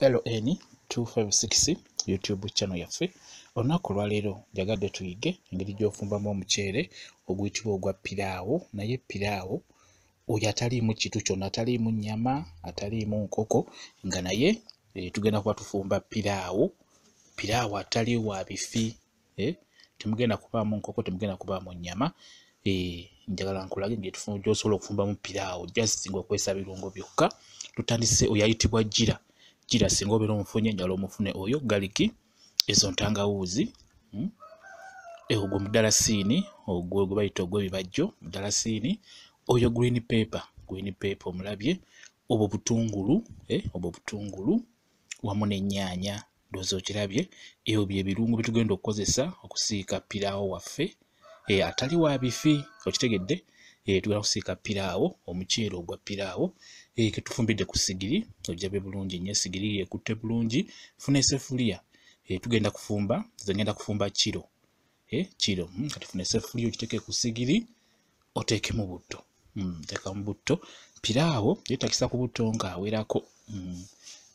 LN256 YouTube channel yaffe. Olunaku lwaleero njagadde tuyige engeri gy'ofumbamu omuceere oguyitibwa ogwa piraawo. Naye piraawo oyo ataliimu kitu kyonna, ataliimu nnyama, ataliimu nkoko, nga naye tugenda kuba tufumba piraawo. Piraawo atali wa bifi, temugenda kubaamu nkoko, temugenda kubaamu nnyama. Njagala nkulage engeri gy'osobola okufumbamu piraawo just ng'okozesa birungo byokka. Tutandise oyo ayitibwa jjira. Jjira singa obeera omufunye njala omufune oyo, galiki, ezo ntangawuuzi, ogwo mudalasini ogwo gwe bayita ogw'ebibajjo, mudalasini, oyo green pepper omulabye, obwo butungulu, wamu n'ennyaanya, ndowooza okirabye. Ebyo bye birungo bye tugenda okukozesa okusiika piraawo waffe atali wa bifi, okitegedde. Tugenda kusiika piraawo, omuceere ogwa piraawo ke tufumbidde ku sigiri, ojabe bulungi nnyo, esigiri ekutte bulungi. Funa eseffuliya, tugenda kufumba, nze ngenda kufumba kiro. Kati funa eseffuliya okiteeke ku sigiri, oteekemu butto. Teekamu butto. Piraawo yeetagisa ku butto ng'awerako.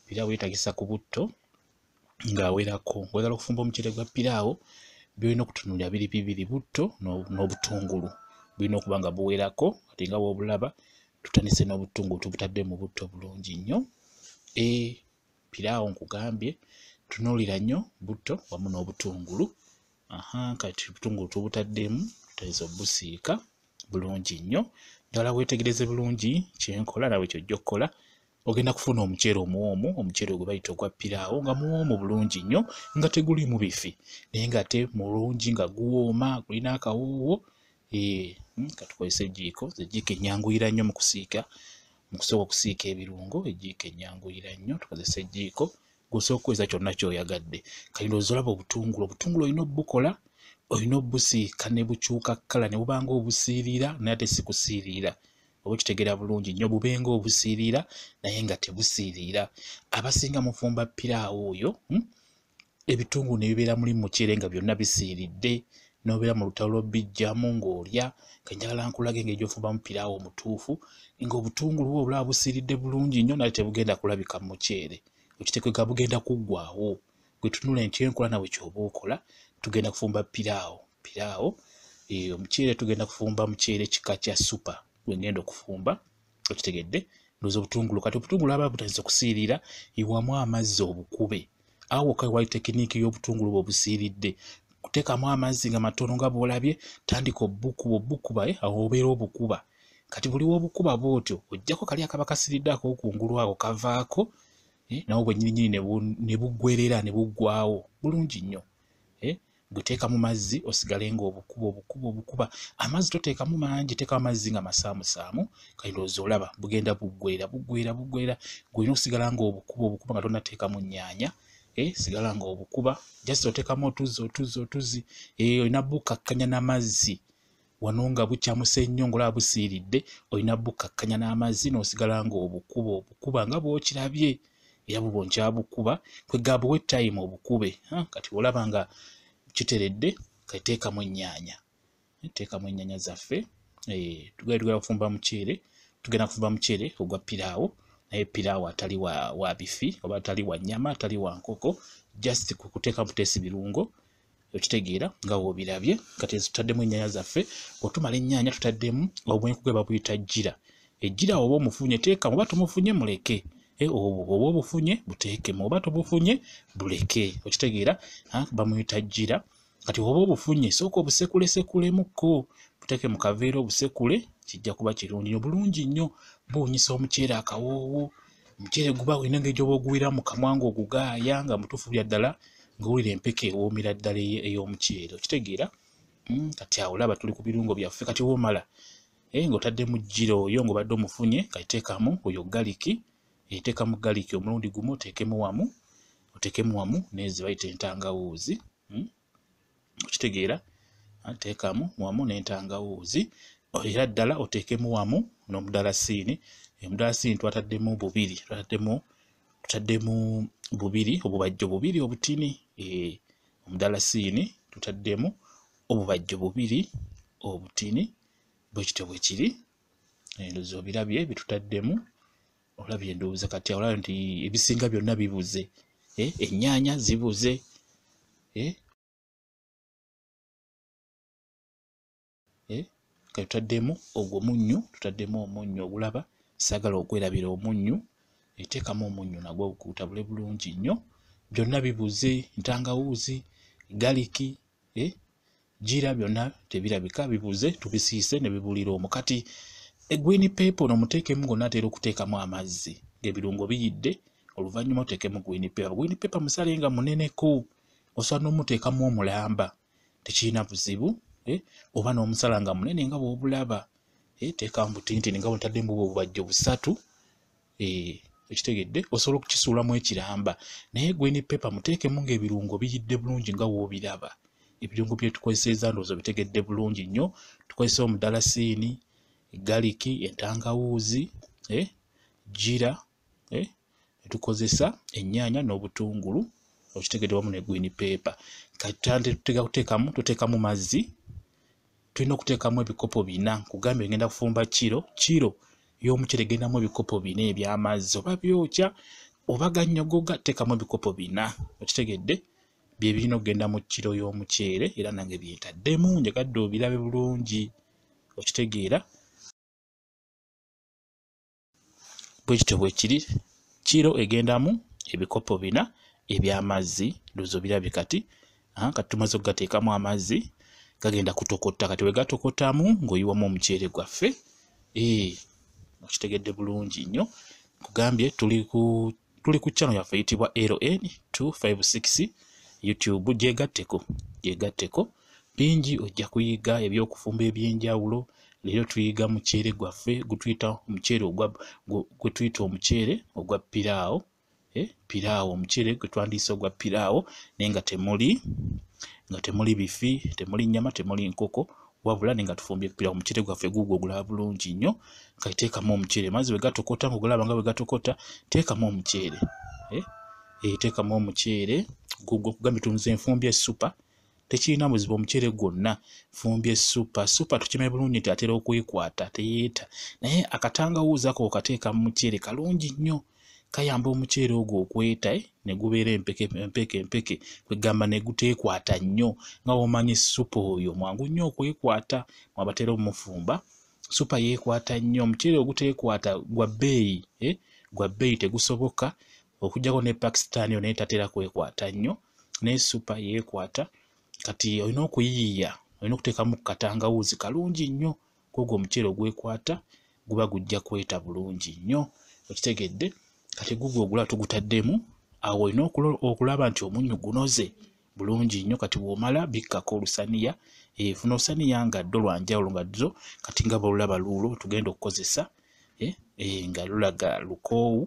Piraawo yeetagisa ku butto ng'awerako. Oyagala okufumba omuceere gwa piraawo, by'olina okutunuulira biri bibiri, butto n'obutungulu. Bulina okuba nga buwerako. Ate nga bw'obulaba, tutandise n'obutungulu tubutadde mu butto bulungi nnyo. Piraawo nkugambye tunuulira nnyo butto wamu n'obutungulu. Kati obutungulu tubutaddemu, tutandise obusiika bulungi nnyo. Njagala weetegereze bulungi kyenkola, nawe ky'ojja okukola. Ogenda kufuna omuceere omuwoomu, omuceere gwe bayita ogwa piraawo nga muwoomu bulungi nnyo, nga teguliimu bifi, naye ng'ate mulungi nga guwooma, gulina akawoowo. Katukozesa ejjiiko. Ejjiiko ennyanguira nnyo mu kusiika, mu kusooka okusiika ebirungo, ejjiiko ennyanguira nnyo. Tukozesa ejjiiko gw'osooka okukozesa kyonna ky'oyagadde. Kati ndowooza olaba obutungulu. Obutungulu olina obbukola, olina obbusiika ne bukyuka kkala ne buba ng'obusiirira, naye ate si kusiirira. Oba okitegeera bulungi nnyo, bube ng'obusiirira naye nga tebusiirira. Abasinga mufumba piraawo oyo, ebitungulu ne bibeera muli mu muceere nga byonna bisiiridde, n'obeera mu lutalo lw'obiggyamu ng'olya. Njagala nkulage engeri gy'ofumbamu piraawo omutuufu, ng'obutungulu bwo obulaba busiiridde bulungi nnyo naye tebugenda kulabika mu muceere. Okiteekeka bugenda kuggwaawo. Gwe tunula enkyenkola nawe ky'oba okola. Tugenda kufumba piraawo. Piraawo, omuceere tugenda kufumba muceere kika kya supa gwe ngenda okufumba, okitegedde. Ndowooza obutungulu, kati obutungulu aba butandise okusiirira, yiwamu amazzi obukube. Awo wokka wali tekiniki y'obutungulu bw'obusiiridde. Kuteekamu amazzi nga matono nga bw'olabye, tandika obbukuba, awo obeera obukuba. Kati buli w'obukuba bw'otyo, oggyako kali akaba kasiiridde ak'okungulu ako kavaako, nawo bwennyininyini ne buggwerera ne buggwaawo bulungi nnyo. Guteeka mu mazzi osigale ng'obukuba. Amazzi toteekamu mangi, teekamu amazzi nga masaamusaamu. Kati ndowooza olaba bugenda buggwerera. Gw'olina okusigala ng'obukuba nga tonnateekamu nnyaanya. Sigala ng'obukuba, just oteekamu otuzi. Olina bukkakkanya n'amazzi. Wano nga bukyamuse nnyo ng'olaba busiiridde, olina bukkakkanya n'amazzi n'osigala ng'obukuba nga bw'okirabye. Era bw'oba onkyabukuba, kwegamba buwe time obukube. Kati olaba nga kiteredde, kati teekamu ennyaanya. Teekamu ennyaanya zaffe. Tugenda kufumba muceere. Tugenda kufumba muceere ogwa piraawo, naye piraawo atali wa bifi, oba atali wa nnyama, atali wa nkoko, just kuteeka buteesi birungo, okitegeera nga bw'obirabye. Kati tutaddemu ennyaanya zaffe. Otumala ennyaanya tutaddemu obwenku gwe babuyita jjira. Ejjira oba omufunye teekamu, oba tomufunye muleke. Oba obufunye buteekemu, oba tobufunye buleke. Okitegeera bamuyita jjira. Kati oba obufunye sooka obusekuleko, buteeke mu kaveera obusekule, kijja kuba kirungi nnyo bulungi nnyo. Buwunyisa omuceere akawoowo. Omuceere guba olina engeri gy'oba oguwira mu kamwa ng'ogugaaya nga mutuufu bya ddala, ng'owulira empeke ewoomera ddala ey'omuceere. Okitegeera? Kati awo olaba tuli ku birungo byaffe. Kati w'omala ng'otaddemu jjira oyo ng'obadde omufunye, kati teekamu oyo galiki. Teekamu galiki omulundi gumu, oteekemu wamu n'ezi bayita entangawuuzi. Okitegeera? Teekamu wamu n'entangawuuzi. Era ddala oteekemu wamu n'omudalasini. Omudalasini twataddemu bubiri. Tutaddemu bubiri, obubajjo bubiri obutini. Omudalasini tutaddemu obubajjo bubiri obutini. Bwe kityo bwe kiri. Ndowooza obirabye bye tutaddemu. olabye endowooza kati olabye nti ebisinga byonna bibuze ennyaanya zibuze kati tutaddemu ogwo munnyu tutaddemu omunnyu ogulaba saagala okwerabira omunnyu eteekamu omunnyu nagwo gutabule bulungi nnyo byonna bibuze ntangawuuzi galiki gira byonna tebirabika bibuze tubisiise ne bibulira omwo kati green pepper no muteekemu gonna atera okuteekamu amazzi ng'ebirungo biyidde oluvannyuma oteekemu green pepper musale nga muneneko osobola n'omuteekamu omulamba tekirina buzibu oba n'omusala nga munene nga bw'obulaba teekamu butintini nga bw'otaddemu obubajjo busatu ekitegedde osobola okukisuulamu ekiramba naye green pepper muteekemu ng'ebirungo biyidde bulungi nga bw'obiraba ebirungo bye tukozesezza ndowooza bitegedde bulungi nnyo tukozesa omudalasini galiki entangawuuzi gira tukozesa ennyaanya n'obutungulu okitegedde wamu ne green pepper kati tuteekamu mazzi tulina okuteekamu ebikopo 4 kugambye ngenda kufumba kiro y'omuceere gendamu ebikopo 4 eby'amazzi oba byokya oba gannyogoga teekamu ebikopo 4 okitegedde bye birina okugenda mu kiro y'omuceere era nange byentaddemu njagadde obirabe bulungi okitegeera bwe kityo bwe kiri kiro egendamu ebikopo 4 eby'amazzi ndowooza obirabye kati kati tumaze okugateekamu amazzi gagenda kutokota kati we gatokotamu ng'oyiwamu omuceere gwaffe okitegedde bulungi nnyo kugambye tuli ku channel yaffe eyitibwa LN256 YouTube gyegatteko bingi ojja kuyiga ebyokufumba eby'enjawulo leero tuyiga muceere gwaffe gwe tuyita omuceere ogwa piraawo piraawo omuceere gwe twandiise ogwa piraawo naye nga temuli bifi temuli nnyama temuli nkoko wabula nenga tufumbye piraawo omuceere gwaffe guugwo ogulaba bulungi nnyo kati teekamu omuceere mazzi we gatokota ng'ogulaba nga bwe gatokota teekamu omuceere teekamu omuceere guugwo kugambye tunze enfumbye supa tekirina buzibu omuceere gwonna fumbye supa tukime bulungi nti atera okwekwata teyeeta naye akatangawuuzi ako okateeka mu muceere kalungi nnyo kayamba omuceere ogwo okweta ne gubeera empeke kwegamba ne guteekwata nnyo nga womanyi supa oyo mwangu nnyo okwekwata mwabatera omufumba supa yeekwata nnyo omuceere oguteekwata gwa bbeeyi tegusoboka okugyako ne Pakistan yo naye tatera kwekwata nnyo naye supa yeekwata kati olina okuyiiya olina okuteekamu katangawuuzi kalungi nnyo kwogwo omuceere ogwekwata guba gujja kweta bulungi nnyo okitegedde kati gugwo ogulaba tugutaddemu awo olina okulaba nti omunnyu gunoze bulungi nnyo kati bw'omala bikkako olusaniya funa olusaniya nga ddo lwa njawulo nga ddyo kati nga bw'olulaba luulo tugenda okukozesa nga lulaga lukoowu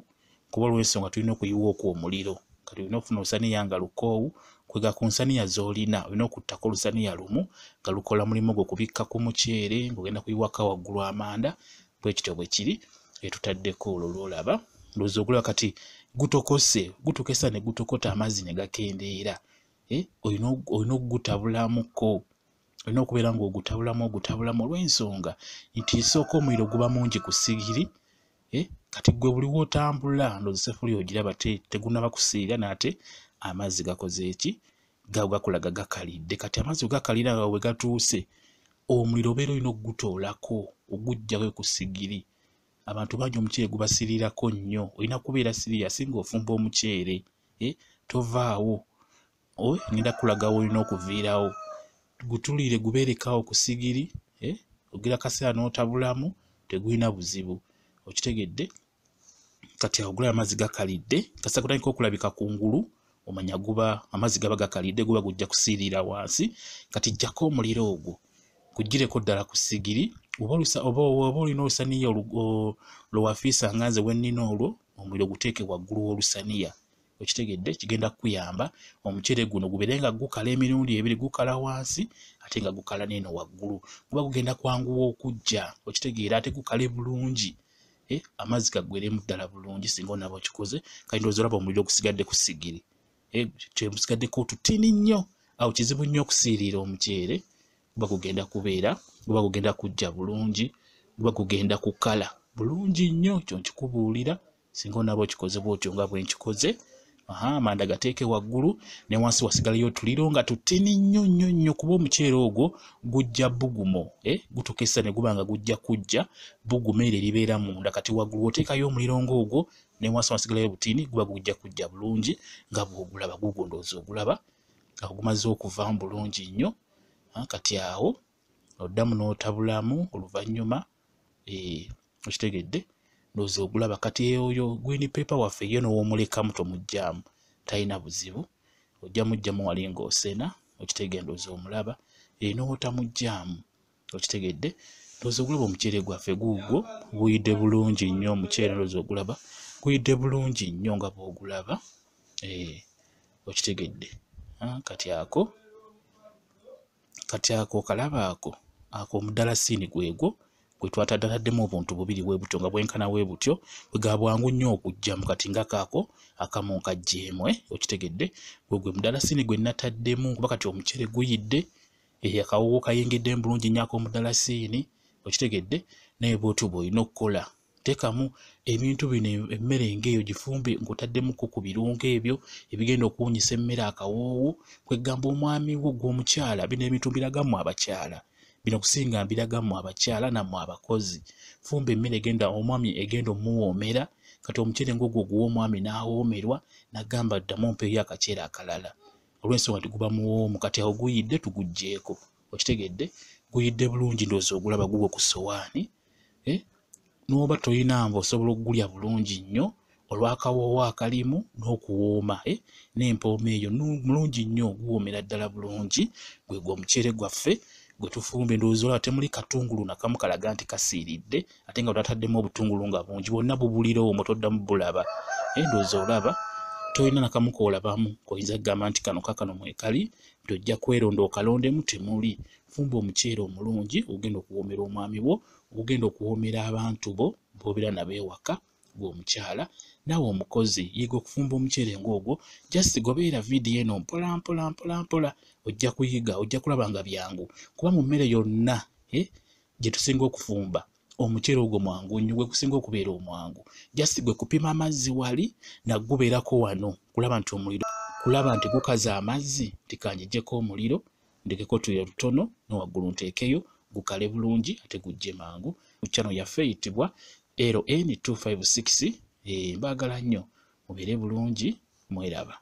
kuba olw'ensonga tulina okuyiwa okwo omuliro kati olina okufuna olusaniya nga lukoowu kwega ku nsaniya z'olina olina okuttako olusaniya lumu nga lukola mulimu gwo kubikka ku muceere ng'ogenda kuyiwaka waggulu amanda bwe kityo bwe kiri tutaddeko olwo lw'olaba ndowooza ogulaba kati gutukesa ne gutokota amazzi ne gakendeera olina okugutabulamuko olina okubeera ng'ogutabulamu olw'ensonga nti isooka omuliro guba mungi ku sigiri kati gwe buli w'otambula ndowooza seffuliya ogiraba tegunnaba kusiirira n'ate amazzi gakoze eki gakulaga gakalidde kati amazzi we gakalira nga we gatuuse omuliro obeera olina okugutoolako ogugjayo ku sigiri abantu bangi omuceere gubasirirako nnyo olina kubeera siriyasi ng'ofumba omuceere tovaawo ngenda kulagawo olina okuviirawo gutulire gubeerekawo ku sigiri ogira kaseera n'otabulamu tegulina buzibu okitegedde kati awo gulaba amazzi gakalidde kasa kutandika okulabika kungulu omanya amazzi gaba gakalidde guba gujja kusiirira wansi kati jjako omuliro ogwo kugireko ddala ku sigiri oba olina olusaniya lwewafiisa nga nze wennina olwo omuliro guteeke waggulu w'olusaniya okitegedde kigenda kukuyamba omuceere guno gubeere nga gukala emirundi 2 gukala wansi ate nga gukala n'eno waggulu guba gugenda kwanguwa okujja okitegeera ate gukale bulungi amazzi gaggweremu ddala bulungi singa onaba okikoze kati ndowooza olaba omuliro gusigadde ku sigiri kyemusigaddeko tutini nnyo awo kizibu nnyo okusiirira omuceere guba gugenda kujja bulungi guba gugenda kukala bulungi nnyo kyo nkikubuulira singa onaba okikoze bwotyo nga bwe nkikoze. Amanda gateeke waggulu ne wansi wasigalayo tuliro nga tutini nnyo kuba omuceere ogwo gujja bugumo, gutukesa ne guba nga gujja kujja bugumo ere libeera munda. Kati waggulu oteekayo omuliro ng'ogwo ne wansi wasigalayo butini guba gujja kujja bulungi nga bw'ogulaba. Gugwo ndowooza ogulaba nga gumaze okuvaamu bulungi nnyo. Kati awo oddamu n'otabulamu oluvannyuma, okitegedde, ndowooza ogulaba. Kati oyo green paper waffe ye n'owomulekamu tomuggyaamu, talina buzibu. Ojja mugyamu wali ng'osena, okitegedde, ndowooza omulaba, n'otamuggyaamu, okitegedde. Ndowooza ogulaba omuceere gwaffe guugwo guyidde bulungi nnyo. Omuceere ndowooza ogulaba guyidde bulungi nnyo nga bw'ogulaba, okitegedde. Kati ako kalaba ako omudalasini gwegwo gwe twataddaddemu obuntu bubiri bwe butyo nga bwenkana bwe butyo, bwe bwangu nnyo okugyamu. Kati nga kaako akamu nkaggyemu, okitegedde. Gwe mudalasini gwe nataddemu kuba kati omuceere guyidde, akawoowo kayingiddemu bulungi nnyo ak'omudalasini, okitegedde. Naye bw'otyo bw'olina okukola, teekamu ebintu bino, emmere ng'eyo gifumbe ng'otaddemuko ku birungo ebyo ebigenda okuwunyisa emmere akawoowo. Kwegamba omwami wo gw'omukyala, bino ebintu mbiragamu abakyala, bino kusinga mbiragamu abakyala nammwe abakozi. Fumba emmere omwami egenda omuwoomera. Kati omuceere ng'ogwo guwa omwami n'awoomerwa, n'agamba ddamu ompeeyo akaceere akalala, olw'ensonga nti guba muwoomu. Kati awo guyidde tuguggyeeko, okitegedde. Guyidde bulungi, ndowooza ogulaba gugwo ku ssowaani. N'oba toyina nva osobola okugulya bulungi nnyo olw'akawoowo akalimu n'okuwooma, n'empooma eyo mulungi nnyo, guwoomera ddala bulungi. Gwegwo omuceere gwaffe gwe tufumbe. Ndowooza olaba temuli katungulu nakamu kalaga nti kasiiridde, ate nga twataddemu obutungulu nga bungi, bwonna bubulira omwo, toddamu bulaba. Ndowooza olaba toyina nakamu koolabamu koyinza kugamba nti kano kakano mwekali, nti ojja kweronda okalondemu, temuli. Fumba omuceere omulungi ogenda okuwoomera omwami wo, ogenda okuwoomera abantu bo b'obeera nabo ewaka, gw'omukyala. Naawe omukozi yiga okufumba omuceere ng'ogwo. Just gobeera vidiyo eno mpola mpola mpola mpola, ojja kuyiga, ojja kulaba nga byangu. Kuba mu mmere yonna gye tusinga okufumba, omuceere ogwo mwangu nnyo, gwe gusinga okubeera omwangu. Just gwe kupima amazzi wali nagubeerako wano, kulaba nti gukaza amazzi, tikanjejjeko omuliro, ndekeko tuyo lutono, n'owaggulu nteekeyo, gukale bulungi ate gujje mangu. Ku channel yaffe eyitibwa LN256. Mbaagala nnyo, mubeere bulungi, mweraba.